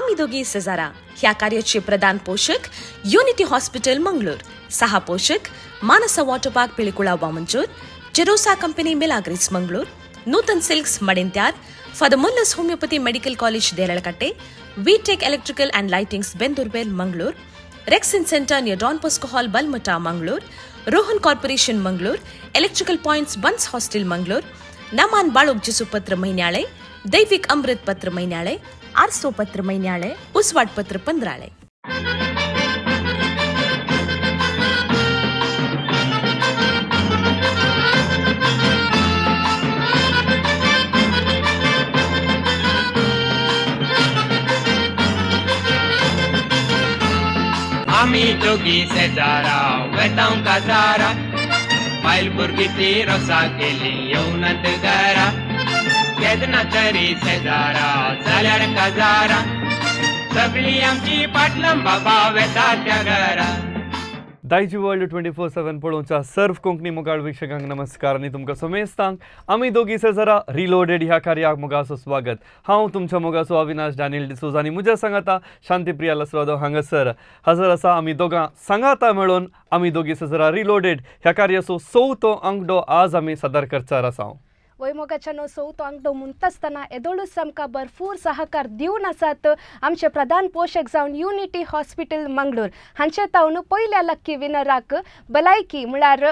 आम्ही दोघी सजारा ह्या कार्याचे प्रधान पोषक युनिटी हॉस्पिटल मंगळूर, सहा पोषक मानसा water park Pilikula Vamanjoor, Jerosa company Milagres Mangalore, Nutan silks Madantyar, फॉर द Muller's homoeopathy medical college Deralakatte, Vtech electrical and lightings Bendurwell Mangalore, rexine centre near Don Bosco hall Balmatta Mangalore, Rohan corporation Mangalore, electrical points Bunts hostel Mangalore, नमान बाळोग जिसुपत्र महिन्यालय, दैविक अमृत पत्र महिन्यालय, आरसो पत्र महिन्यालय, उसवाड पत्र पंधरालय. आम्ही दोघी शेजारा वेतांव काजारा, पायल भुरगीची रोसा केली येऊनत घरा, केदना तरी शेजारा जाल्यार काजारा, सगळी आमची पाटलम बाबा वेता त्या घरा. दायजी वर्ल्ड 24/7 पळोवच्या सर्व कोंकणी मोगाळ वीक्षकांक नमस्कार आनी तुमकां समेस्तांक आमी दोगी सजरा रिलोडेड ह्या कार्याक मोगाचो स्वागत. हांव तुमच्या मोगाचो अविनाश डॅनियल डिसूज आनी म्हज्या सांगाता शांतीप्रिया लसरादो हांगासर हजर आसा. आमी दोगां सांगाता मेळून आमी दोगी सजरा रिलोडेड ह्या कार्याचो 4थो अंकडो आज आमी सादर करचार आसा. वैमोगाच्या चवथो अंकडो म्हणटासतना येदोळूच आमकां भरपूर सहकार दिवन आसात आमचे प्रधान पोषक जावन युनिटी हॉस्पिटल मंगळूर हांचे तावन पयल्या लक्की विनराक भलायकी म्हळ्यार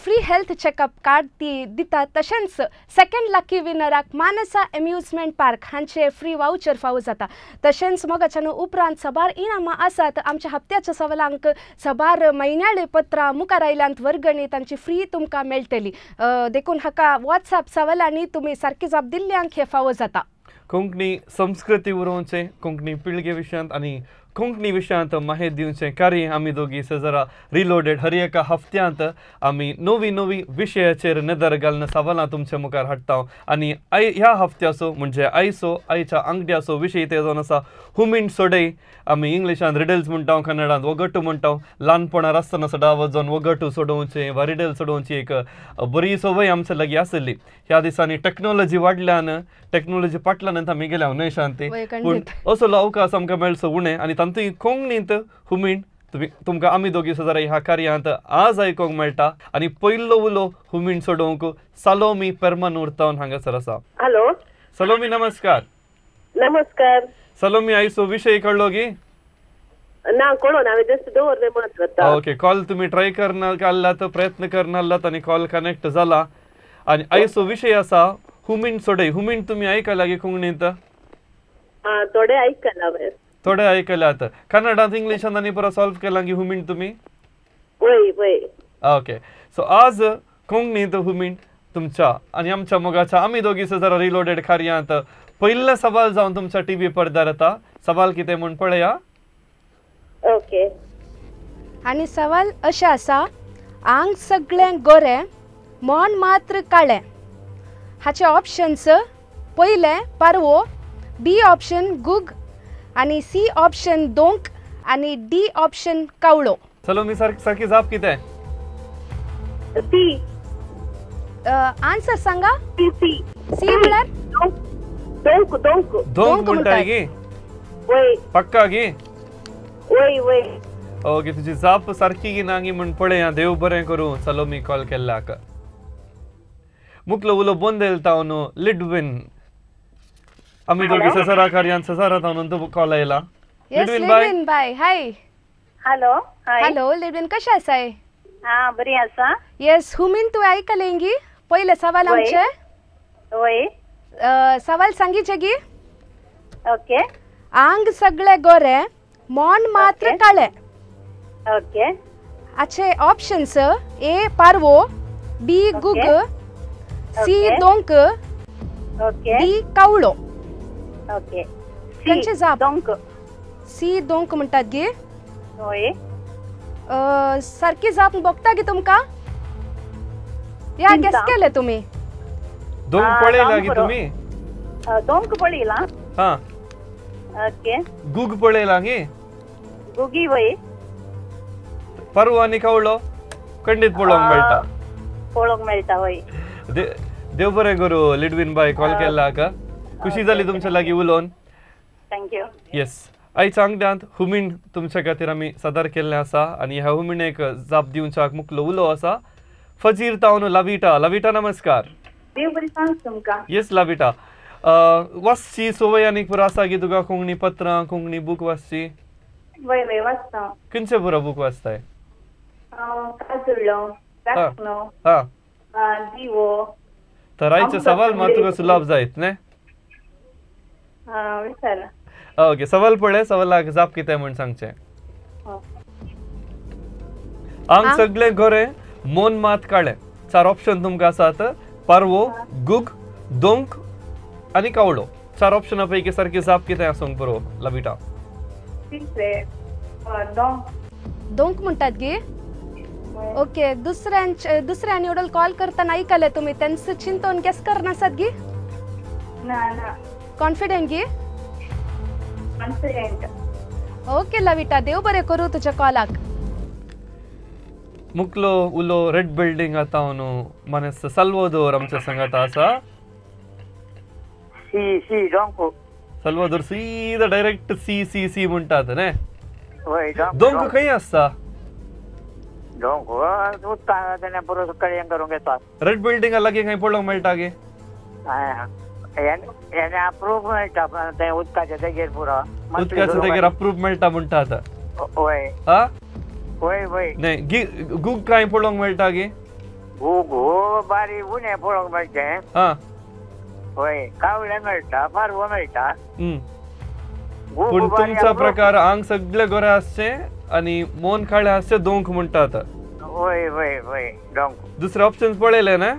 फ्री हेल्थ चेकअप कार्ड ती दितात. तशेंच सेकंड लक्की विनराक मानसा एम्युजमेंट पार्क हांचे फ्री वाउचर फावो जाता. तशेंच मोगाच्या उपरांत सबार इनामां आसात. आमच्या हप्त्याच्या सवालांक सबार म्हयन्याळे पत्रां मुखार आयल्यांत वर्गणी तांची फ्री तुमकां मेळटली. देखून हाका वॉट्सॲप आणि तुम्ही सारखी जाप दिल्ल्यांक हे फावो जाता. कोंकणी संस्कृती उरोवचें, कोंकणी पिळगे विशयांत आनी कोंकणी विशयांत माहिती दिवचें कार्य आमी दोगी सजरा रिलोडेड हर एका हफ्त्यांत आमी नवी नवी विशयाचेर नदर घालून सवालां तुमच्या मुखार हाडटा. आनी ह्या हफ्त्याचो म्हणजे आयच्या अंगड्याचो विशय ते जावन आसा हुमीन सोडय. आमी इंग्लिशांत रिडल्स म्हणटा, कन्नडांत वगटू म्हणटा. ल्हानपणांत आसतना सदां वचोन वगटू सोडोवचें वा रिडल सोडोवची एक बरी संवय आमच्या लागीं आसली. ह्या दिसांनी टॅक्नॉलॉजी वाडल्यान टॅक्नॉलॉजी पाटल्यान आमी गेल्या न्हय शांती, पूण असो अवकाश आमकां मेळचो उणें आनी तांतूय कोंकणींत हुमीन तुमकां आमी दोगी सजरा ह्या कार्यांत आज आयकोंक मेळटा. आनी पयलो उलो हुमीन सोडोवंक सलोमी पेर्मानूरतावन हांगासर आसा. हॅलो सलोमी नमस्कार. नमस्कार सलोमी आयचो विशय कळलो गी? ना कळो ना, जस्ट दवरले म्हणत होता. ओके, कॉल तुम्ही ट्राय करनात, प्रयत्न करनात आनी कॉल कनेक्ट जाला. आनी आयचो विशय आसा हुमीन सोडय. हुमीन तुमी आयकला गी कोंकणींत? थोडे आयकला, थोडे आयकल्यात. कन्नडांत इंग्लिशांत आनी परत सॉल्व केला गी हुमीन तुमी? वय वय. ओके, सो आज कोंकणींत हुमीन तुमच्या आनी आमच्या मोगाच्या आमी दोगी सजरा रिलोडेड कार्यांत पयले सवाल जावन तुमच्या टीव्ही पडद्यार येता. सवाल कितें म्हूण पळया. ओके. आनी सवाल अशें आसा, आंग सगळें गोरें मन मात्र काळें. हाचे ऑप्शन्स पयले पारवो, बी ऑप्शन गुग आनी सी ऑप्शन दोंक आनी डी ऑप्शन कावळो. सलोमी सारकी जाप कितें? सी. आन्सर सांगा. सी सी म्हळ्यार दोंक. दोंक दोंक म्हणटाय गी? वय. पक्का गी? वय वय. ओके, तुजी जाप सारकी गी ना गी म्हूण पळया. देव बरें करूं सलोमी कॉल केल्ल्याक. मुखलो उलो बंद येता न्हू लिडविन. आमी दोगी सजरा कार्यांत सजरा तावन कॉल आयला. लिडविन बाय. हाय. हॅलो. हॅलो लिडविन, कशें आसाय? हा, बरी आसा. येस हुमीन, तू आयकलें गी पयले सवाल आमचे? वय. सवाल सांगीचे गी. ओके. आंग सगळे गोरे मन मात्र काळे. ओके. अच्छे ऑप्शन्स ए पारवो, बी गुग, सी दोंक, ओके. डी कावळो. ओके. खंयचे जाप? दोंक. सी दोंक म्हणटात गी. वय. सारकी जाप बघता गी तुमकां? या गेस केले तुम्ही? दोंक पळयला गी तुमी? दोंक पळयला. हां. ओके. गुग पळयला गी? गुगी वय. परवो आनी कावळो खंडीत पळोवंक मेळटा. पळोवंक मेळटा वय. देव बरें करूं लिडविन बाय, कॉल केला का? खुशी जाली तुमच्या लागीं उलोवन. थँक्यू. येस, आयज अंगड्यांत हुमीण तुमच्या खातीर आमी सादर केल्लें आसा आनी ह्या हुमिणेक जाप दिवच्याक मुखलो उलो आसा फजीर तावन लाविटा. लाविटा नमस्कार. देव बरी सांग तुमकां. येस लाविटा. वाचची सवय आनीक पुरो आसा की तुका कोंकणी पत्रां कोंकणी बूक वाचची? वय वय वाचता. खंयचे पुरो बूक वाचताय? काजुळ्ळो, राखणो, हा दिवो. तर आयचे सवाल मात तुका सुलभ जायत न्ही? विचार. ओके सवाल पळय सवालाक जाप कितें म्हण सांगचें. हांग सगळे गोरे मोन मात काळे 4 ऑप्शन तुमकां आसात. पारवो, गुग, दोंक आनी कावळो. 4 ऑप्शना पैकी सारकी जाप कितें आसूंक पुरो लाविटा? दोंक म्हणटात गे. ओके दुसऱ्या निवडल कॉल करताना ऐकले तुम्ही त्यांचं चिंतन गेस करनासात गे? कॉन्फिडेंट गे? ओके लविटा देव बरें करू तुझ्या कॉलाक. मुखलो उलो रेड बिल्डिंग आता न्हू मनेस सल्वादोर आमच्या संगात आसा. सी डोंको. सल्वादोर सीधा डायरेक्ट सी म्हणटात न्ही. वय दोंक खंय आसता? डोंको उदका तेन्ना पुरो कळ्यां करूंक येता. रेड बिल्डिंगा लागीं खंय पळोवंक मेळटा गे? हेने अप्रूव मेळटा ते उदकाच्या तेगेर पुरो. उदकाच्या तेगेर अप्रूव मेळटा म्हणटात. वय हा वय वय. न्ही गूग काय पळोवंक मेळटा गे? घो बारी उणे पळोवंक मेळचे. हा वय कावळे मेळटा पारवो मेळटा. पूण तुमचा प्रकार हांग सगळे गोरे आसचे आनी मोन काळे आसचे दोंक म्हणटात. वय वय वय डोंको. दुसरे ऑप्शन पळयले ना?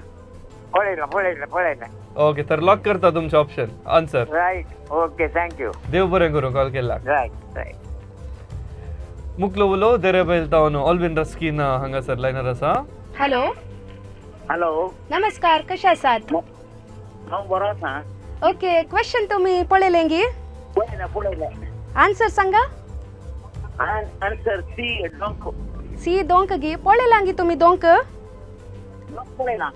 पळयला. ओके तर लॉक करता तुमचे option answer. Right okay thank you. देव बरें करूं कॉल केला. राईट. मुखलो उलो देरेबैल तावन ऑल्विन रस्कीन हांगासर लायनर आसा. हॅलो हॅलो नमस्कार कशे आसात? हांव बरो आसा. ओके क्वेश्चन तुम्ही पळयलें गे? पळयला. आन्सर सांगा. आन्सर सी डोंको. सी दोंक गे पळयलां गे तुम्ही दोंक? पळयला.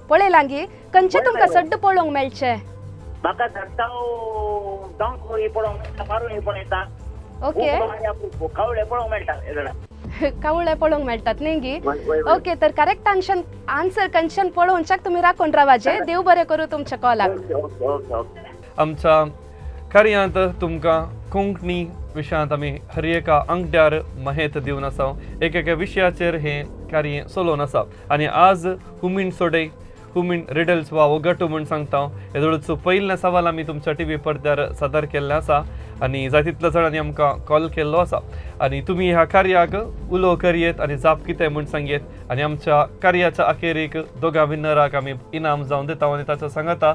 पळयलां गे खंयचे तुमकां सड्ड पळोवंक मेळचे? म्हाका धरताव डोंको ही पळोवंक मेळटा पारू ही पळयता. ओके कावळे पळोवंक मेळटा. कावळे पळोवंक मेळटात न्ही गे. ओके तर करेक्ट आन्सर कंचन पळोवच्याक तुम्ही राखून रावाजे. देव बरें करू तुमच्या कॉलाक. आमच्या कार्यांत तुमकां कोंकणी विशयांत आमी हर एका अंगड्यार माहिती दिवन आसा. एक विशयाचेर हे कार्य चलोवन आसा आनी आज हुमीण सोडे हुमीण रिडल्स वा ओगटू म्हूण सांगता. हेदोळचो पयले सवाल आमी तुमच्या टीव्ही पडद्यार सादर केल्ले आसा आनी जाय तितल्या जाणांनी आमकां कॉल केल्लो आसा आनी तुमी ह्या कार्याक उलो करयेत आनी जाप कितें म्हूण सांगेत आनी आमच्या कार्याच्या अखेरीक दोगां विनराक आमी इनाम जावन दिता आनी ताच्या सांगाता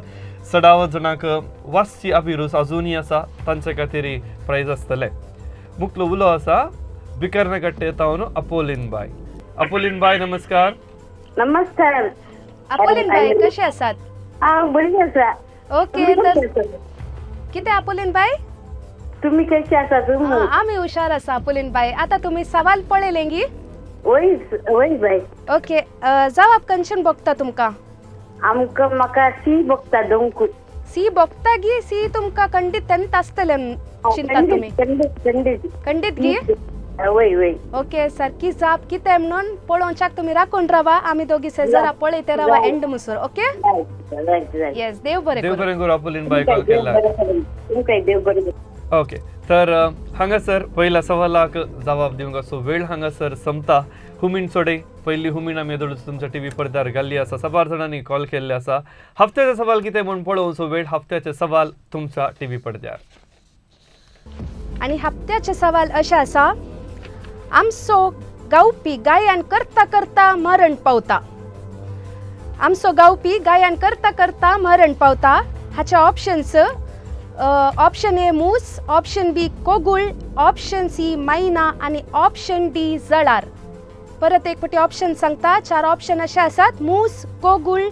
16 जाणांक वाचची अभिरूच अजुनूय आसा तांचे खातीर प्रायज आसतले. मुखलो उलो आसा बिकर्णगट्टे तावन अपोलीन बाय नमस्कार. नमस्कार. अपोलीन बाई कशे आसात? बरी आसा. ओके तर कितें अपोलीन बाई तुम्ही कशी आसा? आमी हुशार आसा अपोलीन बाई. आता तुम्ही सवाल पळयले गी? वय बाय. ओके जवाब कंचन बघता तुमकां? म्हाका सी बघता दोंक. सी बघता गी. सी तुमकां खंडीत तेन्ना आसतले चिंता तुम्ही? खंडीत गी. वय. ओके सारकी जाप कितें म्हणून पळोवच्याक तुम्ही राखून रावा. आमी दोगी सेजरा पळयते रावा एंड मुसर. ओके येस देव बरें करूं अपोलीन बाय कॉल केला. देव बरें. ओके तर हांगासर पहिल्या सवालाक जवाब दिवंक असो वेळ हांगासर संपता. हुमीण सोडे पयली हुमीण आमी येदोळूच तुमच्या टीव्ही पडद्यार घाल्ली आसा. 7 जाणांनी कॉल केल्ले आसा. हफ्त्याचे सवाल कितें म्हूण पळोवचो वेळ हफ्त्याचे सवाल तुमच्या टीव्ही पडद्यार. आणि हप्त्याचे सवाल अशे आसा. आमचो गावपी गायन करता करता मरण पावता. आमचो गावपी गायन करता करता मरण पावता. हाचे ऑप्शन्स ऑप्शन ए मूस, ऑप्शन बी कोगुळ, ऑप्शन सी मैना आणि ऑप्शन डी जळार. परत एक पटी ऑप्शन सांगता. 4 ऑप्शन असे आसात. मूस, कोगुळ,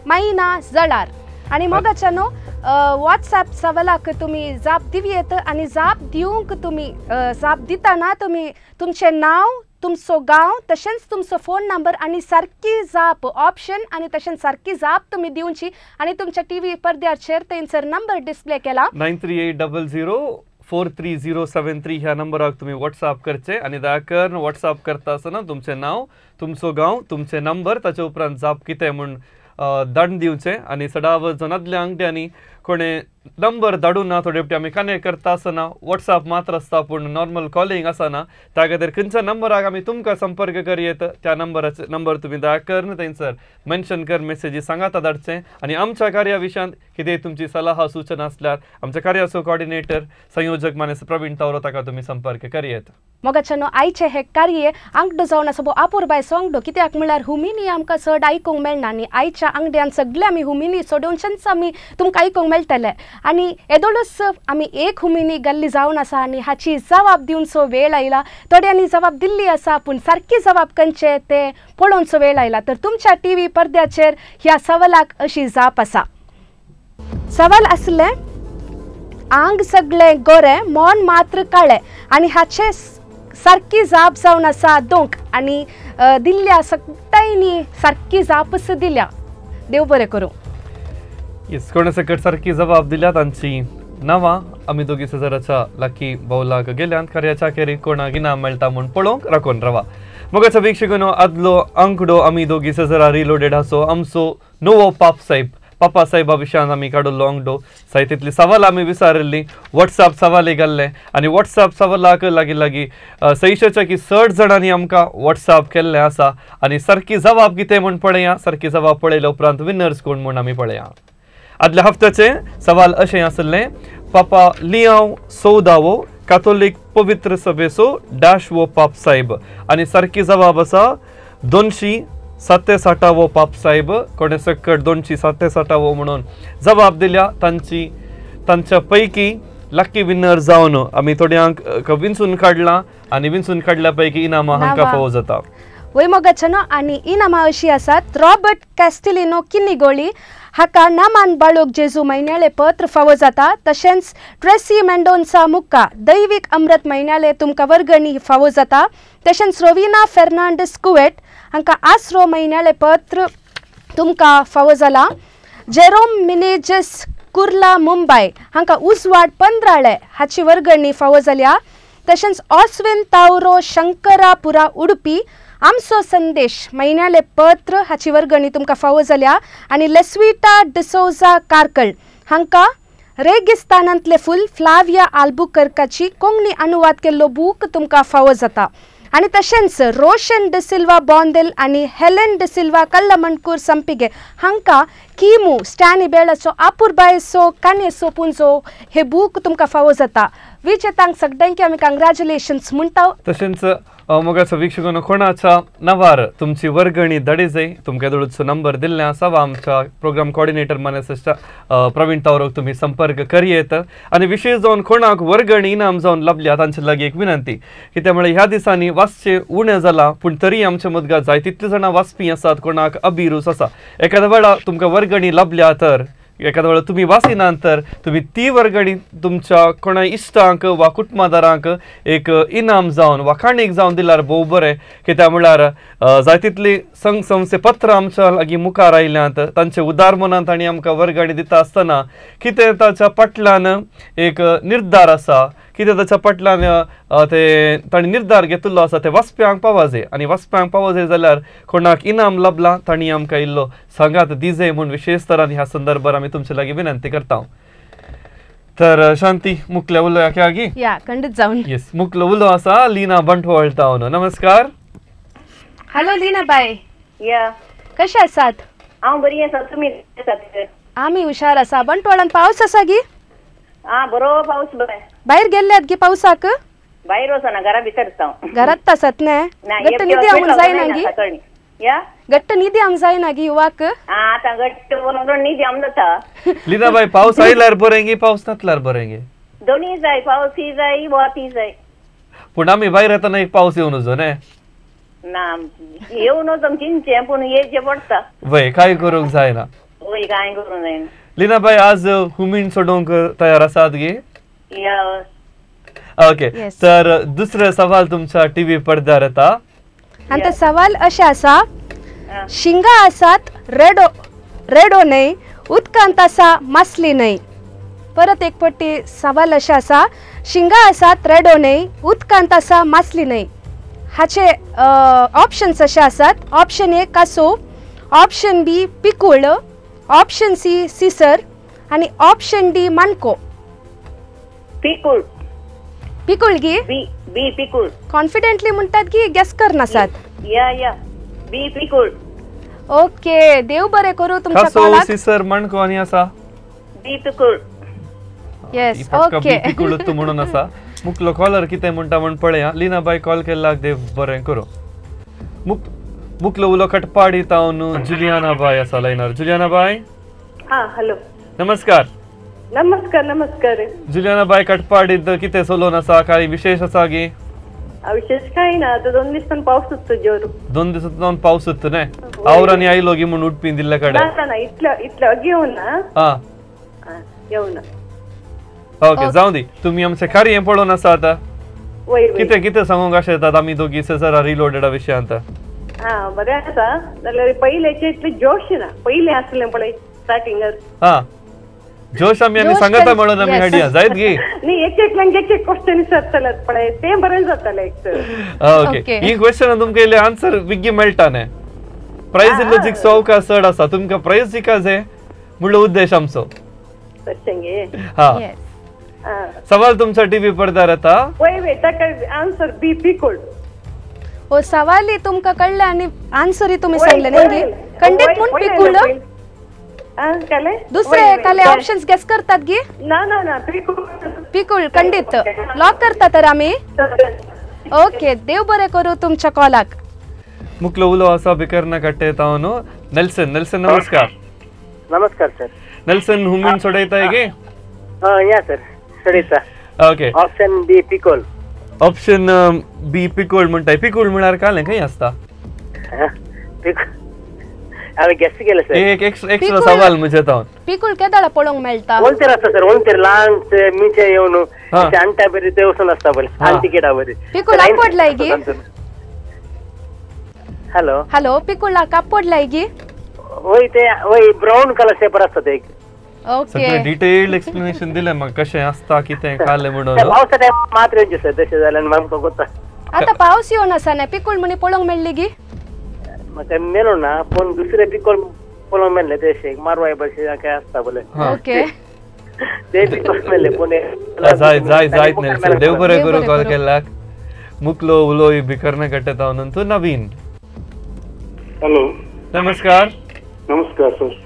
मैना, जळार. आणि मोगाच्यानो व्हॉट्सॲप सवालाक तुम्ही जाप दिवयेत आणि जाप दिवंक तुम्ही जाप दिताना तुम्ही तुमचे नाव, तुमचो गांव, तशेंच तुमचो फोन नंबर आणि सारकी जाप ऑप्शन आणि तशेंच सारकी जाप तुम्ही दिवची. आणि तुमच्या टीव्ही पडद्याचेर थंयसर नंबर डिस्प्ले केला 9380 434073 ह्या नंबराक तुम्ही व्हॉट्सअप करचे आणि दयाकर व्हॉट्सअप करता आसतना तुमचे नाव तुमचो गांव तुमचे नंबर ताचे उपरांत जाप कितें म्हूण दंड दिवचे आणि सडाव जो नदल्या अंगठ्यांनी कोणे नंबर धाडून ना थोडे आमी कनेक्ट करता आसतना व्हॉट्सअप मात्र आसता पूण नॉर्मल कॉलिंग आसना त्या खातीर खंयच्या नंबराक आमी तुमकां संपर्क करीत त्या नंबर तुम्ही दयाकर थंयसर मेन्शन कर मेसेजी सांगाता धाडचे आणि आमच्या कार्या विशयांत कितें तुमची सलाह सूचना आसल्यार आमच्या कार्याचो कोऑर्डिनेटर संयोजक मानेस प्रवीण तावरो ताका तुम्ही संपर्क करीत मोगाच्यानो आयचे हे कार्य अंगडो जावन आसा भोव आपुरबाय सोंगडो कित्याक म्हळ्यार हुमिनी आमकां चड आयकूंक मेळना आनी आयच्या अंगड्यान सगळे आमी हुमिनी सोडूनशेच आमी तुमकां आयकूंक मेळटले आनी येदोळूच आमी एक हुमिनी गल्ली जावन आसा आनी हाची जबाब दिवचो वेळ आयला थोड्यांनी जबाब दिल्ली आसा पूण सारकी जबाब खंयचे ते पळोवचो वेळ आयला तर तुमच्या टीव्ही पडद्याचेर ह्या सवालाक अशी जाप आसा सवाल आसले आंग सगळे गोरे मन मात्र काळे आनी हाचे सारकी जाप जावन आसा दोंक आनी दिल्ल्या सगळ्यांनी सारकी जापच दिल्या देव बरें करूं येस कोणे सकट सारकी जबाब दिल्या तांची नांवां आमी दोगी सजराच्या लकी बावलाक गेल्यात कार्याच्या खेरीत कोणाक इनाम मेळटा म्हूण पळोवंक राखून रावा मोगाचो वीक्षकनो आदलो अंकडो आमी दोगी सजरा रिलोडेड आसो आमचो नवो पापा साहेबा विशयान आमी काडलो अंगडो साहित्यातली सवाल आमी विचारिल्ली व्हॉट्सअप सवाल घाल्ले आनी व्हॉट्सअप सवालाक लागीं 660 जाणांनी आमकां व्हॉट्सअप केल्ले आसा आनी सारकी जबाब कितें म्हूण पळया सारकी जबाब पळयल्या उपरांत विनर्स कोण म्हूण आमी पळया आदल्या हफ्त्याचे सवाल अशें आसले पापा लियांव सौदावो कॅथोलिक पवित्र सभेचो डॅश पाप साहेब आनी सारकी जबाब आसा 267वो पाप साहेब कोणे सकट 267वो म्हणून जबाब दिल्या तांच्या पैकी लकी विनर जावन आमी थोड्यांक विंचून काडला आनी विंचून काडल्या पैकी इनामां हांकां फावो जाता वय मोगाच्यानो आनी इनामां अशीं आसात रॉबर्ट कॅस्टिलिनो किन्निगोळी हाका नामान बाळोक जेजू म्हयन्याळे पत्र फावो जाता तशेंच ट्रेसी मेंडोन्सा मुक्का दैवीक अमृत म्हयन्याळे तुमकां वर्गणी फावो जाता तशेंच रोविना फेर्नांडीस कुवेट हांकां आसरो म्हयन्याळे पत्र तुमकां फावो जाला जेरोम मिनेजेस कुर्ला मुंबय हांकां उजवाड 15 हाची वर्गणी फावो जाल्या तशेंच ऑस्विन तावरो शंकरापुरा उडुपी आमचो संदेश म्हयन्याळे पत्र हाची वर्गणी तुमकां फावो जाल्या आनी लेस्विटा डिसोजा कारकळ हांकां रेगिस्तानांतले फूल फ्लाविया आल्बुकर्काची कोंकणी अनुवाद केल्लो बूक तुमकां फावो जाता आनी तशेंच रोशन डिसिल्वा बॉन्देल आनी हेलेन डिसिल्वा कल्लमणकूर संपिगे हांकां किमू स्टॅनी बेळाचो आपुरबायेचो कानेचो पुंजो हे बूक तुमकां फावो जाता विजेतांक सगळ्यांक आमी कांग्रॅच्युलेशन्स म्हणटा तशेंच मोगाचो वीक्षकांनो कोणाच्या नावार तुमची वर्गणी धाडी जाय तुमकां दोळूचो नंबर दिल्ले आसा वा आमच्या प्रोग्राम कोऑर्डिनेटर मानेस प्रवीण तावरोक तुम्ही संपर्क करियेत आनी विशेष जावन कोणाक वर्गणी इनाम जावन लाभल्या तांचे लागीं एक विनंती कित्याक म्हळ्यार ह्या दिसांनी वाचचे उणें जाला पूण तरी आमच्या मदगां जाय तितले जाणां वाचपी आसात कोणाक अभिरूच आसा एखाद्या वेळा तुमकां वर्गणी लाभल्या तर एखाद्या वेळा तुम्ही वाचिना तर तुम्ही ती वर्गणी तुमच्या कोणा इश्टांक वा कुटुंबादारांक एक इनाम जावन वा खाणीक जावन दिल्यार भोव बरें कित्याक म्हळ्यार जाय तितली संघ संस्थे पत्र आमच्या लागीं मुखार आयल्यांत तांचे उदार मनान तांणी आमकां वर्गणी दिता आसतना कितें ताच्या फाटल्यान एक निर्धार आसा कितें ताच्या फाटल्यान ते तांणी निर्धार घेतिल्लो आसा ते वाचप्यांक पावा जाय आनी वाचप्यांक पावा जाय जाल्यार कोणाक इनाम लाभला तांणी आमकां इल्लो सांगात दिजे म्हूण विशेष तरान ह्या संदर्भात आमी तुमचे लागीं विनंती करता तर शांती मुखले उलोवया की आगी या खंडीत जावन येस मुखलो उलो आसा लीना बंटवळ टावन नमस्कार हॅलो लीना बाय या कशे आसात हांव बरी आसा तुमी कशे आसात आमी हुशार आसा बंटवाळान पावस आसा गी बरो पावस बरें भायर गेल्ल्यात गी पावसाक भायर वचना घरा भितर आसा घरात आसात न्ही गट्ट निधी आमक जायना गी या गट्ट निधी आमक जायना गी युवाक आतां गट्ट बनवून न्ही आम जाता लीना बाई पावस आयल्यार बरें गे पावस नासल्यार बरें गे दोन्ही जाय पावसी जाय वती जाय पूण आमी भायर येतना एक पावस येवन वचो न्ही ना येवन वचून चिंचे पूण येवचें पडटा वय काय करूंक जायना वय कांय करूंक जायना लीना बाई आज हुमीन सोडूंक तयार आसात गे या ओके तर दुसरे सवाल तुमच्या टीव्ही पडद्यार येता आणि तो सवाल अशे आसा शिंगा आसात रेडो न्हय उदकांत आसा मासली न्हय परत एक पट्टी सवाल अशे आसा शिंगा आसात रेडो न्हय उदकांत आसा मासली न्हय हाचे ऑप्शन्स अशे आसात ऑप्शन ए कासो ऑप्शन बी पिकूळ ऑप्शन सी सिसर आणि ऑप्शन डी मानको पिकूळ पिकूळ गी बी बी पिकूळ कॉन्फिडेंटली म्हणटात की गॅस करनासात या बी पिकूळ ओके देव बरें करू तुमच्या खासो कॉलाक सिसर मणको आणि असा बी पिकूळ येस पक्का ओके पिकुळूच तू म्हणून असा मुकलो कॉलर कितें म्हणटा म्हण पळया लीना बाई कॉल केल्लाक देव बरें करू मुकलो उलो खटपाडी तावन जुलियाना बाई आसा लायनार जुलियाना बाई हा हॅलो नमस्कार नमस्कार जुलियाना बाई कटपाडीत कितें चलोवन आसा काय विशेष आसा गी विशेष काही ना आता 2 दिवसांनी पाऊस होतो जोर 2 दिवसांत पावस येतो न्हय आवरांनी आयलो गी म्हणून उठपी दिल्ले कडे ना इतलं घेऊन ना हा येऊ ना ओके जाऊ दी तुम्ही आमचे कार्य हें पळोवन आसा आता वय कितें कितें सांगूंक अशें येतात आमी दोगी सेजरा रिलोडेडा विशयांत हा बरें आसा जाल्यार पयलेचे इतले जोश ना पयले आसलें पळय स्टार्टिंगर हा जोश आमी सांगता म्हणून आमी हाडया जायत गी न्ही एक क्वेश्चन विचारतले पळय ते बरें जातलें एक ओके ही क्वेश्चन तुमकां इल्ले आन्सर विग्गी मेळटा न्हय प्राइज इल्लो जिखचो चड आसा तुमकां प्राइज जिका जाय म्हणलो उद्देश आमचो तशें हा सवाल तुमचा टीव्ही पडद्यार येता वय ताका आन्सर बी पिकूळ ओ सवाली तुमका कळले आणि आन्सर तुम्ही सांगले नाही खंडित म्हणून पिकूळ दुसरे काले ऑप्शन्स गेस करतात गी ना पिकूळ खंडित लॉक करता तर आम्ही ओके देव बरें करू तुमच्या कॉलाक मुकलो उलो आसा बिकरना कट्टे तावन नेल्सन नमस्कार नमस्कार सर नेल्सन हुमीन सोडयताय गे या सर सोडयता ओके ऑप्शन बी पिकोल ऑप्शन बी पिकोळ म्हणटाय पिकोळ म्हळ्यार काले खंय आसता हांवें गेस केलें सर एक एक्स्ट्रा सवाल म्हणजे तावन पिकूळ केदाळा पळोवंक मेळटा ओंतेर आसता सर ओंतेर ल्हान मिचे येवन अंटा बरी ते वचून आसता बरें अंतिकेडा बरी पिकूळ आपडलाय गी हॅलो पिकूळ कापडलाय गी वय ते वय ब्राऊन कलर पेपर आसता ते ओके डिटेल्ड एक्सप्लेनेशन दिलें म्हाका कशें आसता कितें काले म्हणून पावसा टायम मात येवचें सर तशें जाल्यार आमकां कोता आता पावस येवन आसा न्हय पिकूळ म्हणी पळोवंक मेळ्ळी गी म्हाका मेलो ना पूण दुसरे पिकोल पळोवंक मेळ्ळे ते मारवाय बशें काय आसता बोले ओके ते पिकोल मेळ्ळे पूण जायत नेल्सन देव बरें करूं कॉल केल्याक मुकलो उलो बिकरना कट्टे तावन तूं नवीन हॅलो नमस्कार सर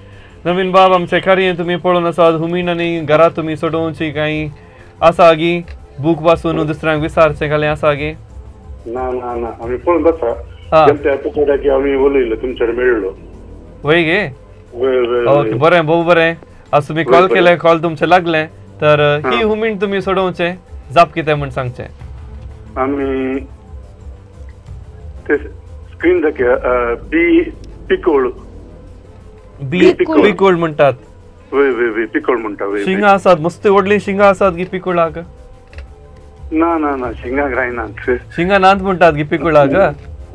नवीन बाब आमचे कार्य तुम्ही पळोवन आसात हुमीन आनी घरात तुम्ही सोडोवची काही आसा गी बूक वाचून दुसऱ्यांक विचारचें काले आसा गी ना आम्ही पळोवन आसा त्या एपिसोडाक आम्ही उलयलो तुमचे मेळ्ळो वय गे ओके बरें भोव बरें आज तुम्ही कॉल केले कॉल तुमचे लागले तर ही हुमीन तुम्ही सोडोवचें जाप कितें म्हण सांगचें आम्ही ते स्क्रीन दाखया बी पिकोळ बी पिकोळ म्हणटात वय पिकोळ म्हणटा वय शिंगा आसात मस्त व्हडली शिंगा आसात गी पिकोळाक ना शिंगाक रायनात शिंगा नात म्हणटात गी पिकोळाक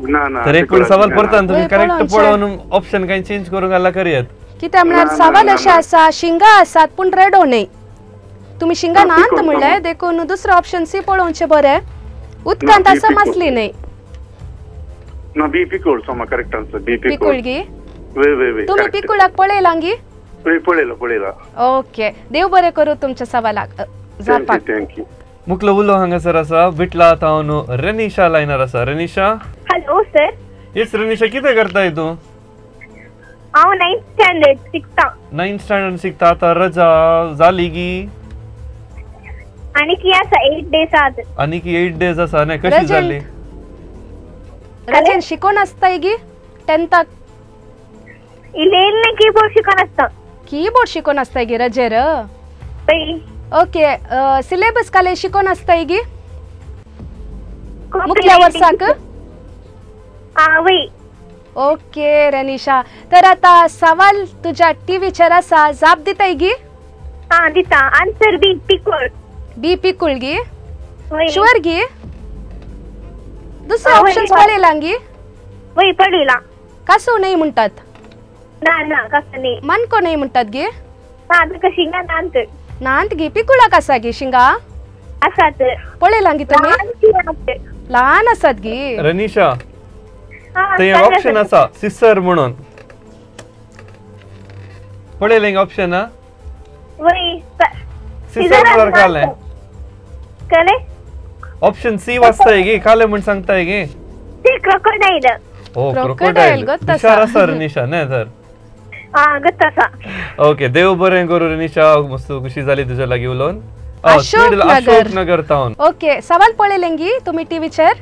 ना तर एक सवाल परता तुम्ही करेक्ट पळोवन ऑप्शन काही चेंज करूंक घाला करियत कित्याक म्हळ्यार सवाल अशें आसा शिंगा आसात पूण रेडो न्हय तुम्ही शिंगा नात म्हणलें देखून दुसरें ऑप्शन सी पळोवचें बरें उदकांत आसा मासली न्हय ना बी पिकोळ सो म्हाका करेक्ट आन्सर बी पिकूळ गी वय तुम्ही पिकूळाक पळयला गी पळयला ओके देव बरें करू तुमच्या सवालाक जापाक थँक्यू मुकलो उलो हांगासर आसा विटला तावन रेनिशा लायनार आसा रेनिशा हॅलो सर येस रेनिशा कितें करताय तूं हांव 9th स्टँडर्ड शिकता 9th स्टँडर्ड शिकता आतां रजा जाली गी आनी की आसा 8 days आत आनी की 8 days आसा न्हय कशी जाली रजेन शिकोन आसता गी 10th इलेन कीबोर्ड शिकून आसता कीबोर्ड शिकोन आसता गी रजेर पळय ओके सिलेबस काले शिकोन आसता गी मुख्य वर्साक वय ओके रेनिशा तर आता सवाल तुझ्या टीव्हीचेर आसा जाप दिताय गी दिता आन्सर बी पिकोळ बी पिकूळ गी शुअर गी दुसरे ऑप्शन्स पळयला गी वय पळयला कासो न्हय म्हणटात ना कसं नाही मानको न्हय म्हणटात गी ताका शिंगा नांत नांत गी पिकुळाक आसा गी शिंगा आसात पळयलां गी तुमी ल्हान आसात गी रनिशा ते ऑप्शन आसा सिसर म्हणून पळयलें ऑप्शन हा वय सिसर म्हणून काले कले ऑप्शन सी वाचताय गे काले म्हण सांगताय गे ते क्रोकोडाईल ओ Crocodile, क्रोकोडाईल गत्त हुशार आसा. आसा रनिशा न्ही तर गत्तासा ओके देव बरें करूं रनिशा मस्त खुशी जाली तुज्या लागीं उलोवन अशोक नगर टाउन ओके सवाल पळयलें गी तुमी टीव्हीचेर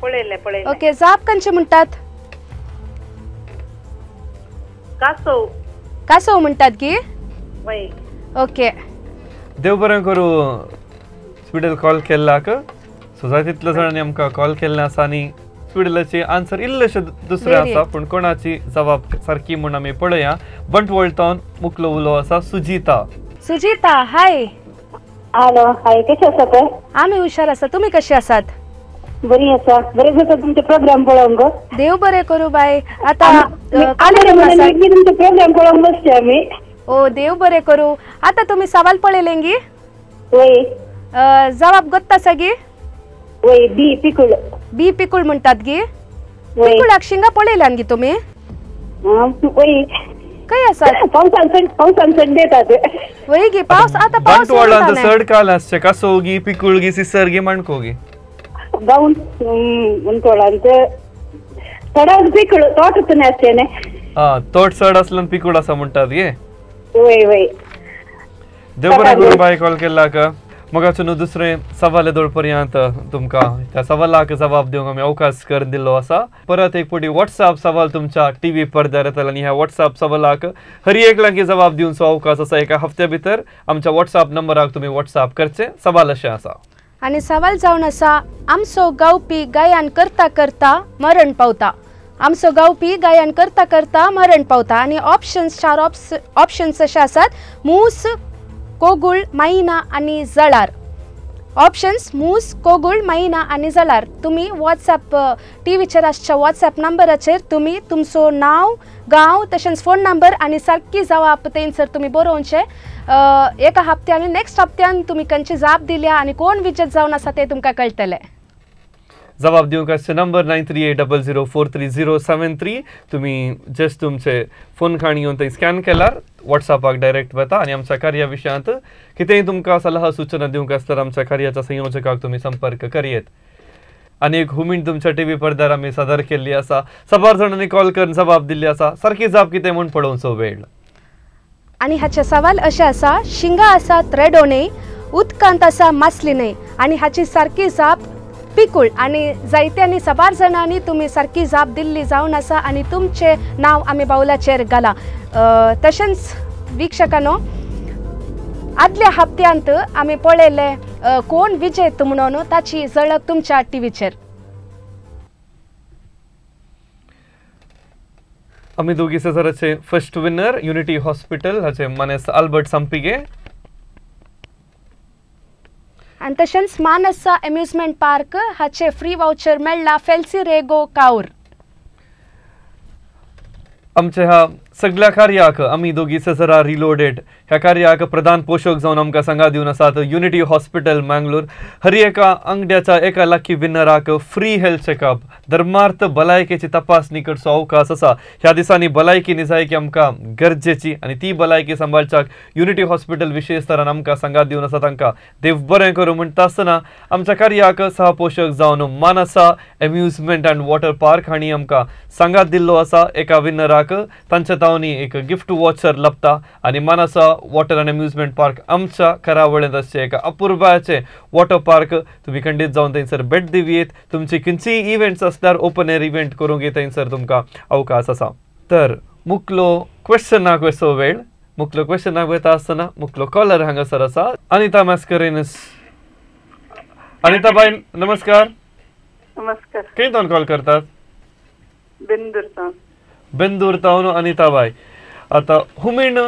पळयले ओके जाप खंयचे म्हणटात कासव कासव म्हणटात गी वय ओके देव बरें करूं स्पिडल कॉल केल्लाक सोसायटींतल्या जाणांनी आमकां कॉल केल्लें आसा आनी स्पिडलाची आन्सर इल्लेशे दुसरे आसा पूण कोणाची जबाब सारकी म्हूण आमी पळया बंटवळ टावन मुखलो उलो आसा सुजिता हाय हॅलो हाय कशें आसा तर आमी हुशार आसा तुमी कशी आसात बरी आसा बरें जाता तुमचे प्रोग्राम पळोवंक गो देव बरें करूं बाय आता तुमचे प्रोग्राम पळोवंक बसचे आमी ओ देव बरें करूं आता तुमी सवाल पळयलें गी वय जबाब गत्ता आसा गी वय बी पिकूळ बी पिकूळ म्हणटात गी वय पिकूळाक शिंगा पळयल्यान गी तुमी वय खंय आसात पावसान चड देतात वय गी पावस आता पावस बंटवळांत चड काल आसचे कासोगी पिकुळगी सिसरगी माणकोगी गाऊन म्हणतोळांत चडाक पिकूळ तोटतून आसचे न्ही तोट चड आसल्यान पिकूळ आसा म्हणटात गे वय वय देव बरें करूं बाय कॉल केल्लाक मगाचो न्हू दुसरें सवाल येदोळ पर्यंत तुमकां त्या सवालाक जबाब दिवंक आमी अवकाश कर दिल्लो आसा परत एक फावटी व्हॉट्सॲप सवाल तुमच्या टीव्ही पडद्यार येतलो आनी ह्या व्हॉट्सॲप सवालाक हर एक लागीं जबाब दिवचो अवकाश आसा एका हफ्त्या भितर आमच्या व्हॉट्सॲप नंबराक तुमी व्हॉट्सॲप करचे सवाल अशें आसा आनी सवाल जावन आसा आमचो गावपी गायन करता करता मरण पावता आमचो गावपी गायन करता करता मरण पावता आनी ऑप्शन्स चार ऑप्शन्स अशे आसात मूस कोगुळ मैना आनी जळार ऑप्शन्स मूस कोगुळ मैना आनी जळार तुमी व्हॉट्सॲप टीव्हीचेर आसच्या व्हॉट्सॲप नंबराचेर तुमी तुमचो नांव गांव तशेंच फोन नंबर आनी सारकी जबाब थंयसर तुमी बरोवचे एका हप्त्यान आनी नेक्स्ट हप्त्यान तुमी खंयची जाप दिल्या आनी कोण विजेत जावन आसा तें तुमकां कळटलें जबाब दिवंक आसचे नंबर 9380043073 तुमी जस्ट तुमचे फोन खाण येवन थंय स्कॅन केल्यार व्हॉट्सॲपाक डायरेक्ट वता आनी आमच्या कार्या विशयांत कितेंय तुमकां सल्ला सूचना दिवंक आसल्यार आमच्या कार्याच्या संयोजकाक तुमी संपर्क करयेत आनी एक हुमीण तुमच्या टीव्ही पडद्यार आमी सादर केल्ली आसा सबार जाणांनी कॉल करून जबाब दिल्ली आसा सारकी जाप कितें म्हूण पळोवचो वेळ आनी हाचे सवाल अशे आसा शिंगा आसात रेडोने उदकांत आसा मासली न्हय आनी हाची सारकी जाप पिकूळ आनी जायत्यांनी सबार जाणांनी तुमी सारकी जाप दिल्ली जावन आसा आनी तुमचे नांव आमी बावलाचेर घाला तशेंच वीक्षकांनो आदल्या हप्त्यांत आमी पळयले कोण विजेत म्हणून ताची झळक तुमच्या टीव्हीचेर आमी दोगी सराचे फर्स्ट विनर युनिटी हॉस्पिटल हाचे मानेस आल्बर्ट संपिगे आनी तशेंच मानसा एम्युजमेंट पार्क हाचे फ्री वाउचर मेळ्ळा फेल्सी रेगो काऊर आमच्या ह्या सगळ्या कार्याक आमी दोगी ससरा रिलोडेड ह्या कार्याक प्रधान पोषक जावन आमकां सांगा दिवन आसात युनिटी हॉस्पिटल मंगळूर हर एका अंगड्याच्या एका लकी विनराक फ्री हेल्थ चेकअप धर्मार्थ भलायकेची तपासणी करचो अवकाश आसा ह्या दिसांनी भलायकी निजायकी आमकां गरजेची आनी ती भलायकी सांबाळच्याक युनिटी हॉस्पिटल विशेष तरान आमकां सांगा दिवन आसा तांकां देव बरें करूं म्हणटा आसतना आमच्या कार्याक सहपोशक जावन मानसा एम्युजमेंट अँड वॉटर पार्क हांणी आमकां सांगात दिल्लो आसा एका विनराक तांच्या तावनी एक गिफ्ट वॉचर लपता आनी मानसा वॉटर अँड एम्युजमेंट पार्क आमच्या करावळेंत आसचे एका अपुर्बाचे वॉटर पार्क तुमी खंडीत जावन थंयसर भेट दिवयेत तुमची खंयचीय इव्हेंट्स आसल्यार ओपन एअर इव्हेंट करूंक थंयसर तुमकां अवकाश आसा तर मुखलो क्वेश्चनाक वचो वेळ मुखलो क्वेश्चनाक वता आसतना मुखलो कॉलर हांगासर आसा अनिता मॅस्करेनस अनिता बाय नमस्कार नमस्कार खंयच्यान कॉल करतात बेंदूर तावन अनिता बाय आता हुमीण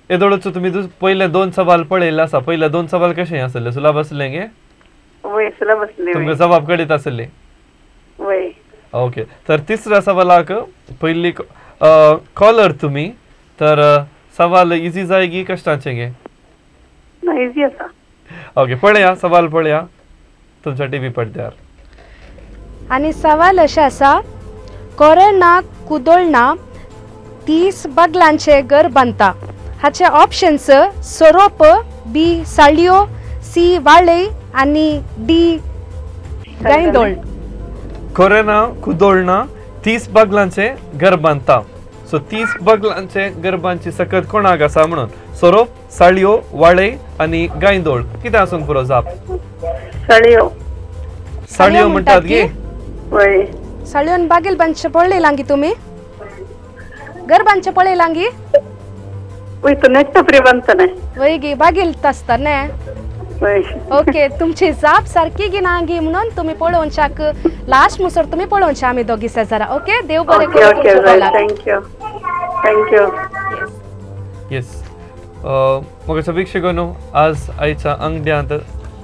येदोळचो तुमी पयले दोन सवाल पळयल्ले आसा पयले दोन सवाल कशे आसले सुलभ आसले गे वय सुलभ आसले तुमकां जबाब कळीत आसले वय ओके तर तिसऱ्या सवालाक पयली कॉलर तुमी तर सवाल इजी जाय की कष्टाचे गे इजी आसा ओके पळया सवाल पळया तुमच्या टीव्ही पडद्यार. आणि सवाल अशें आसा कोरेना कुदोळना 30 बागलांचे घर बांदता. हाचे ऑप्शन्स सोरोप, बी साळयो, सी वाळे आणि डी गायदोळ. कोरेना कुदोळना 30 बागलांचे घर बांधता. सो 30 बागलांचे घर बांधची सकत कोणाक आसा म्हणून सोरोप, साळयो, वाळे आणि गायदोळ कितें आसूंक पुरो जाप. साळयो म्हणटात गे. साळयोन बागेल बांदचे पळय लांगी तुमी घर बांदचे पळय लांगी वय गे बागेल आसता ने. ओके तुमची जाप सारकी गी नांगी म्हणून तुम्ही पळोवनशाक लास्ट मुसर तुम्ही पळोवनशे आमी दोगी शेजारा. ओके देव बरें करूं. थँक्यू. येस मग वीक्षकांनो आज आयच्या अंगड्यांत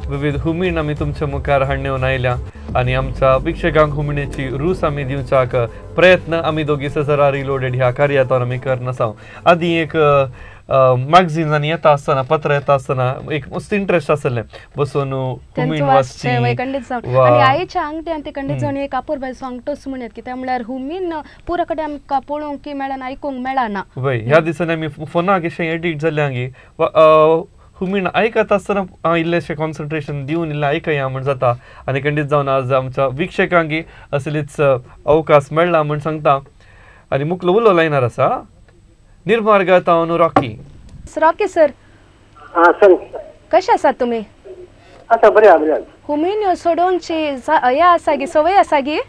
विविध हुमीण आमी तुमच्या मुखार हाडून आयल्या आणि आमच्या वीक्षकांक हुमिणेची रूस आमी दिवच्याक प्रयत्न आमी दोगी सजरा रिलोडेड ह्या कार्यातून आमी करन आसा. आदी एक मॅगझिनांनी येता आसतना पत्र येता आसतना एक मस्त इंटरेस्ट आसलें बसून हुमीण वाचची आणि आईच्या अंगठ्यान ते खंडीत जावन एक आपुरबाय सांगतोच म्हणत की ते म्हळ्यार हुमीन पुरा कडेन आमकां पळोवंक मेळना आयकूंक मेळना. वय ह्या दिसांनी आमी फोनाक अशें एडिट जाल्यांगी हुमीण आयकत आसतना इल्लेशें कॉन्सन्ट्रेशन दिवन इल्लें आयकया म्हण जाता आनी खंडीत जावन आज आमच्या वीक्षकांकी असलीच अवकाश मेळ्ळा म्हण सांगता. आनी मुखलो उलो लायनार आसा निर्मार्गा तावन रॉकी. रॉकी सर कशे आसात तुमी. आता बरें हुमीन सोडोवनची हे आसा गी सवय आसा गी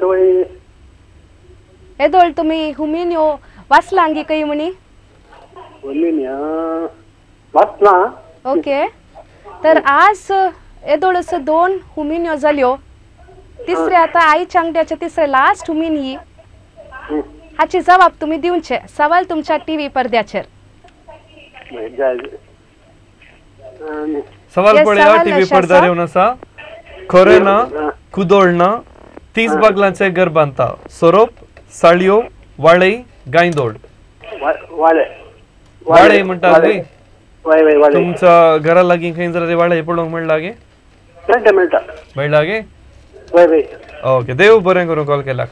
सवय येदोळ तुमी हुमीन वाचलांगी खंय म्हणी वाचना. ओके तर आज येदोळ असो 2 हुमीन जाल्यो तिसरे आता आईच्या अंगड्याचे तिसरे लास्ट हुमीन ही हाची जबाब तुम्ही दिवचे. सवाल तुमच्या टीव्ही पडद्याचेर. सवाल पळया टीव्ही पडद्यार येवन आसा कोरेना कुदोळना 30 बागलांचे घर बांदता. सोरोप, साळयो, वाळे, गायदोळ. वाळे म्हणटात गे. तुमच्या घरा लागीं खंय जर वाळे पळोवंक मेळला गे मेळला गे. ओके देव बरें करूं कॉल केला.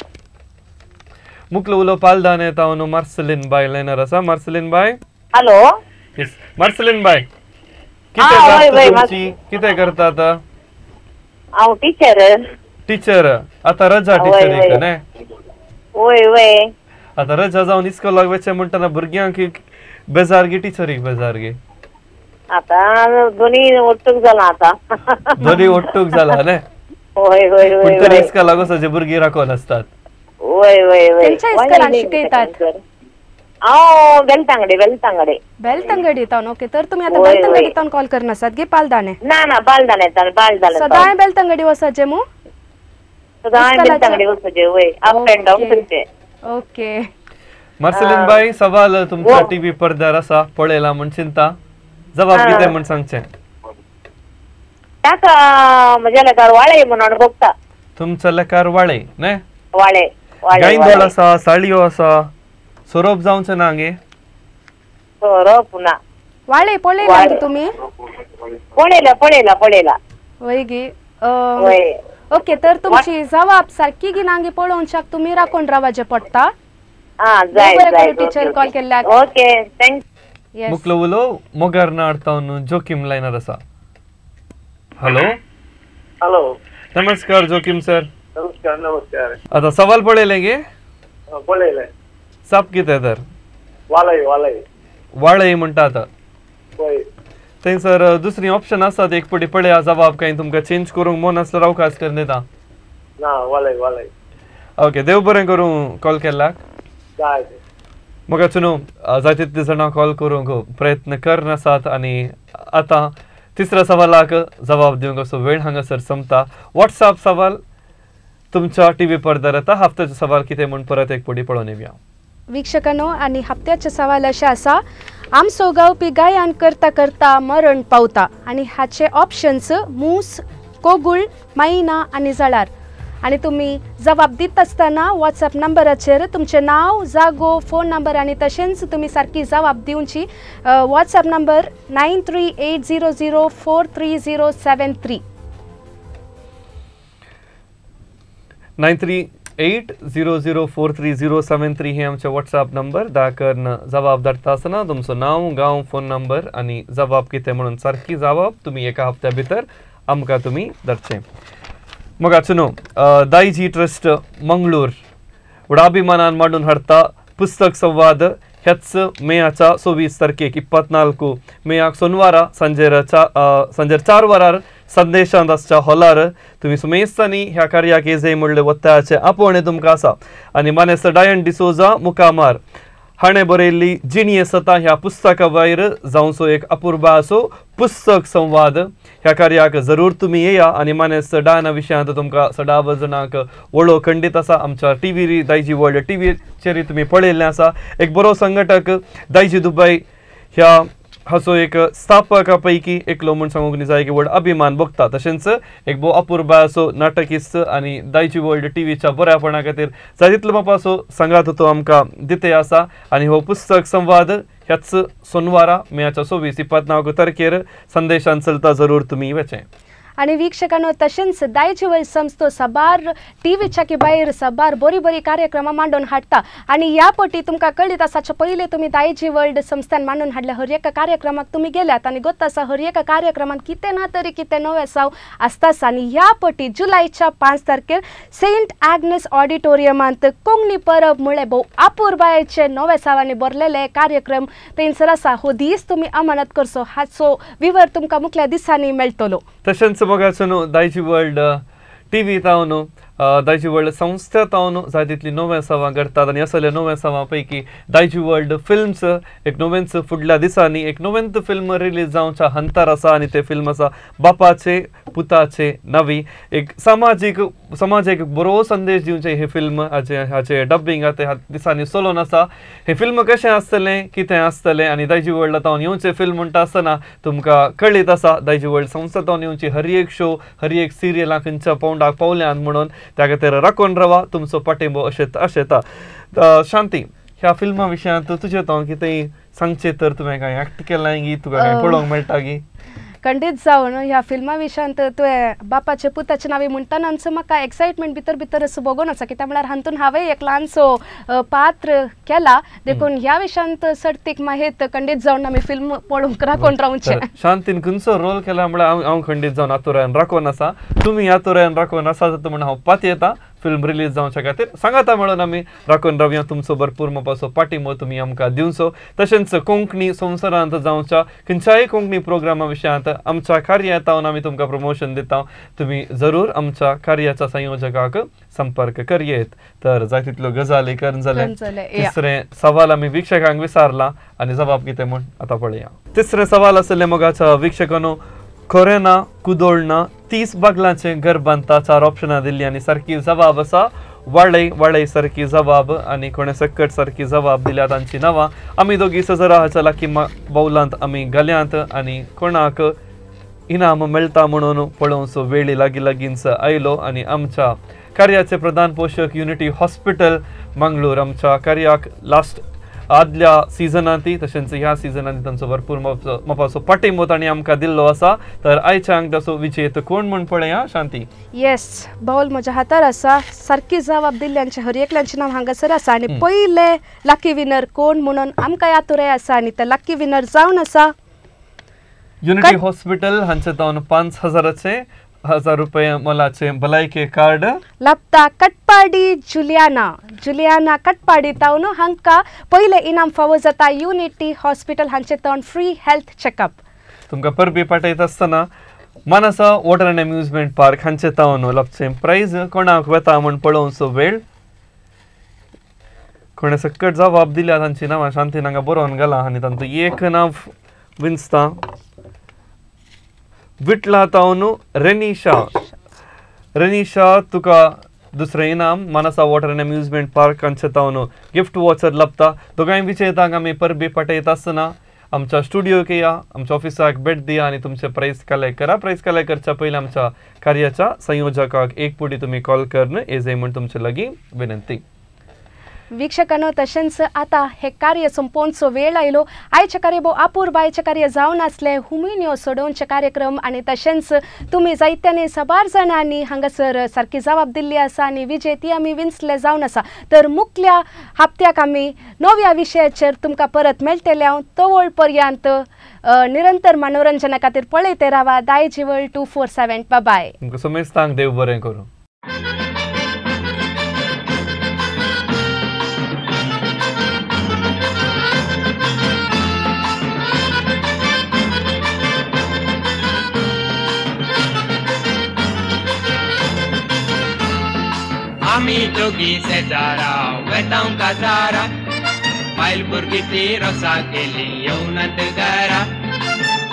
मुखलो उलो पालदान येता मार्सेलीन बाय लायनर आसा. मार्सेलीन बाय. हॅलो. येस मार्सेलीन बाय कितें करता आता. हांव टीचर आता रजा टीचरीक न्ही. वय वय आता रजा जावन इस्कॉलाक वचचें म्हणटना भुरग्यांक बेजार गे टीचरीक बेजार गे. आता दोन्ही ओट्टूक जाला आता. दोन्ही ओट्टूक जाला न्ही. वय वय पूण तरी इस्कॉलाक वचचे भुरगीं राखोन आसतात. वय वय वय शिकयतात. हांव बेलतांगडे बेलतंगडी तावन. ओके तर तुम्ही आता बेलतंगडी तावन कॉल करनासात गे पालदाणे. ना बालदाणे सदां बेलतंगडी वचचे मू सदां बेलतांगडे वचचे. वय अप एंड डाऊन करचे. ओके मार्सेलीन बाय सवाल तुमच्या टीव्ही पडद्यार आसा पळयला म्हण चिंता जबाब कितें म्हण सांगचें. ताका म्हज्या लेकार वाळे म्हणून भोगता. तुमच्या लेकार वाळे न्ही. वाळे गायदोळ आसा, साळयो आसा, सोरोप जावचें ना गे. सोरोप ना. वाळे पळयला तुम्ही पळयला वय गे. ओके तर तुमची जबाब सारकी गी नांगी पळोवनशाक तुम्ही राखून रावचे पडटा. टीचर कॉल केल्याक. Okay thank you. मुखलो उलो मोगार नाडतावन जोखीम लायनर आसा. हॅलो नमस्कार जोखीम सर. नमस्कार. आता सवाल पळयले गे. पळयले. साप कितें तर वाळे म्हणटा. थंयसर दुसरी ऑप्शन आसात एक पटी पळया जबाब काय तुमकां चेंज करूंक मन आसल्यार अवकाश कर दिता. ओके देव बरें करूं कॉल केल्याक. म्हाका न्हू जाय तितले जाणां कॉल करूंक प्रयत्न करनासात आनी आतां तिसऱ्या सवालाक जबाब दिवंक असो वेळ हांगासर संपता. व्हॉट्सॲप सवाल तुमच्या टीव्ही पडद्यार येता. हफ्त्याचो सवाल कितें म्हण परत एक पटी पळोवन येवया. वीक्षकांनो आणि हप्त्याचे सवाल असे आसा आमचो गावपी गायन करता करता मरण पावता आणि हाचे ऑप्शन्स मूस, कोगुळ, मैना आणि जळार. आणि तुम्ही जबाब दित असताना व्हॉट्सअप नंबराचेर तुमचे नाव जागो फोन नंबर आणि तशेंच तुम्ही सारकी जबाब दिवची व्हॉट्सअप नंबर 9380043073 9380043073 हे आमचे व्हॉट्सअप नंबर दाकरन जबाब धाडटा आसतना तुमचो नाव गांव फोन नंबर आणि जबाब कितें म्हणून सारकी जबाब तुम्ही एका हप्त्या भितर आमकां तुम्ही धाडचे मोगाचुनो दायजी ट्रस्ट मंगळूर उडाभिमानान मांडून हाडटा पुस्तक संवाद ह्याच मेयाच्या 24 तारखेक 24 मेयाक सोनवारा सांजेर 4 वरार संदेशांदासच्या हॉलार तुम्ही सुमेस्तानी ह्या कार्याक येजय म्हणले वत्ताचे आपोवणे तुमकां आसा आनी मानेस्त डायन डिसोजा मुकामार हाणें बरयल्ली जिणये सता ह्या पुस्तका भायर जावचो एक अपूर्व असो पुस्तक संवाद ह्या कार्याक जरूर तुम्ही येया आनी मानेस्त डायना विशयांत तुमकां 16 जाणांक वळो खंडीत आसा आमच्या टीव्ही दायजी वर्ल्ड टीव्हीचेर तुम्ही पळयल्लें आसा एक बरो संघटक दायजी दुबई ह्या हाचो एक स्थापका पैकी एकलो म्हूण सांगूंक जाय की व्हड अभिमान भोगता तशेंच एक बो अपूर्व असो नाटकिस्त आनी दायजी वर्ल्ड टीव्हीच्या बऱ्यापणा खातीर जाय तितलो मापासो सांगात तो आमकां दिते आसा आनी हो पुस्तक संवाद ह्याच सोनवारा मेयाच्या 24 तारखेर संदेशान चलता जरूर तुम्ही वेचें आणि वीक्षकांनो तशेंच दायजी वर्ल्ड संस्थो सबार टीव्हीच्या की भायर सबार बरी बरी कार्यक्रमां मांडून हाडटा आणि ह्या पटी तुमकां कळीत आसाचे पयलीं तुम्ही दायजी वर्ल्ड संस्थान मांडून हाडल्या हर एका कार्यक्रमाक तुम्ही गेल्यात आणि गोत आसा हर एका कार्यक्रमात कितें ना तरी कितें नवें साव आसताच आणि ह्या पटी जुलैच्या 5 तारखेर सेंट ॲग्नेस ऑडिटोरियमांत कोंकणी परब म्हळ्यार भोव अपूर्वायेचे नवे सावांनी भरलेले कार्यक्रम थंयसर आसा हो दीस तुम्ही अमानत करचो हाचो विवर तुमकां मुखल्या दिसांनी मेळटलो तशेंच मोगाचुनो दायजी वर्ल्ड टीव्ही तावन दायजी वर्ल्ड संस्था तावन जाय तितली नवे सावां करतात आनी असले नवे सावां पैकी दायजी वर्ल्ड फिल्म्स एक नवेंच फुडल्या दिसांनी एक नवेंत फिल्म रिलीज जावच्या हंतार आसा आनी ते फिल्म आसा बापाचे पुताचे नवी एक समाजीक बरो संदेश दिवचे हे फिल्म हाचे डब्बिंग ह्या दिसांनी चलोवन आसा हे फिल्म कशें आसतलें कितें आसतलें आनी दायजी वर्ल्ड तावन येवचें फिल्म म्हणटा आसतना तुमकां कळीत आसा दायजी वर्ल्ड संस्था तावन येवची हर एक शो हर एक सिरियलां खंयच्या पावंडाक पावल्यान म्हणून त्या खातीर राखून रावा तुमचो पाठिंबो आशेता शांती ह्या फिल्मा विशयांत तुजें तो कितें सांगचें तर तुवें कांय एक्ट केलां गी तुका कांय पळोवंक मेळटा गी खंडीत जावन ह्या फिल्मा विशयांत तुवें बापाचे पुताचे नावे म्हणटनाच म्हाका एक्सायटमेंट भितर असो बघून आसा कित्याक म्हळ्यार हातून हांवें एक ल्हानसो पात्र केला देखून ह्या विशयांत सर्तीक माहीत खंडीत जावन आमी फिल्म पळोवंक राखून रावचे शांतीन खंयचो रोल केला म्हळ्यार हांव खंडीत जावन आतुरायन राखून आसा तुमी आतुरायन राखून आसा म्हणून हांव पात येता फिल्म रिलीज जावच्या खातीर सांगाता म्हणून आमी राखून रावया तुमचो भरपूर मोपाचो पाठिंबो तुमी आमकां दिवचो तशेंच कोंकणी संवसारांत जावच्या खंयच्याय कोंकणी प्रोग्रामा विशयांत आमच्या कार्यातावन आमी तुमकां प्रमोशन दिता तुमी जरूर आमच्या कार्याच्या संयोजकाक संपर्क करयेत तर जाय तितल्यो गजाली करून जाले तिसरे सवाल आमी वीक्षकांक विचारला आनी जबाब कितें म्हूण आतां पळया तिसरे सवाल आसले मोगाच्या वीक्षकांनो खोरेना कुदोळना 30 बागलांचे घर बांदता 4 ऑप्शनां दिल्ली आनी सारकी जबाब आसा वाडय सारकी जबाब आनी कोणे सक्कट सारकी जबाब दिल्या तांची नांवां आमी दोगी सजरा हाच्या लाकी बावलांत आमी घाल्यांत आनी कोणाक इनाम मेळटा म्हणून पळोवचो वेळी लागींच आयलो आनी आमच्या कार्याचे प्रधान पोषक युनिटी हॉस्पिटल मंगळूर आमच्या कार्याक लास्ट आदल्या सिजनांती तशेंच ह्या सिजनांनी तांचो भरपूर मोपाचो पाठिंबो तांणी आमकां दिल्लो आसा तर आयच्या अंकडाचो विजेतो कोण म्हूण पळया शांती येस बाऊल म्हज्या हातार आसा सारकी जबाब दिल्ल्यांचे हर एकल्यांचें नांव हांगासर आसा आनी पयले लकी विनर कोण म्हणून आमकां यातुराय आसा आनी ते लकी विनर जावन आसा युनिटी हॉस्पिटल हांचे तावन 5,000 रुपये मोलाचे भलायकी कार्ड लाभता कटपाडी जुलियाना कटपाडी तावन हांकां पयले इनाम फावो जाता युनिटी हॉस्पिटल हांचे तावन फ्री हेल्थ चेकअप तुमकां परबी पाठयता आसतना मानसा वॉटर अँड अम्युजमेंट पार्क हांचे तावन लाभचें प्रायज कोणाक वता म्हूण पळोवचो वेळ कोणे सक्कट जबाब दिल्या तांची नांवां शांतीन हांगा बरोवन घाला आनी तांचो एक नांव विंचता विटला तावन रेनिशा तुका दुसरें इनाम मानसा वॉटर अँड अम्युजमेंट पार्क हांचे तावन गिफ्ट वॉचर लाभता दोगांय विजेतांक आमी परबी पाठयता आसतना आमच्या स्टुडिओक या आमच्या ऑफिसाक भेट दिया आणि तुमचे प्राइस कलेक्ट करा. प्राइस कलेक्ट करच्या पहिले आमच्या कार्याच्या संयोजकाक एक पुटी तुम्ही कॉल करणं एजे म्हणून तुमच्या लगी विनंती. वीक्षकांनो तशेंच आता हे कार्य संपोवचो वेळ आयलो. आयचे कार्य भोव अपूर्व आयचे कार्य जावन आसले हुमिन्यो सोडोवचे कार्यक्रम आनी तशेंच तुमी जायत्यांनी साबार जाणांनी हांगासर सारकी जबाब दिल्ली आसा आनी विजेती आमी विंचले जावन आसा. तर मुखल्या हप्त्याक आमी नव्या विशयाचेर तुमकां परत मेळटले. हांव तवळ पर्यंत निरंतर मनोरंजना खातीर पळयते रावा. दायजिवळ 247. बाय. तुमकां समेस्तांक देव बरें करूं. आमी दोगी शेजारा वेतांव काजारा बायल भुरगीं रोसा केली येवनात घरा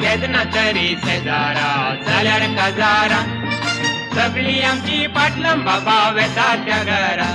केदना तरी शेजारा जाल्यार काजारा सगळीं आमची पाटलम बाबा वेता त्या घरा.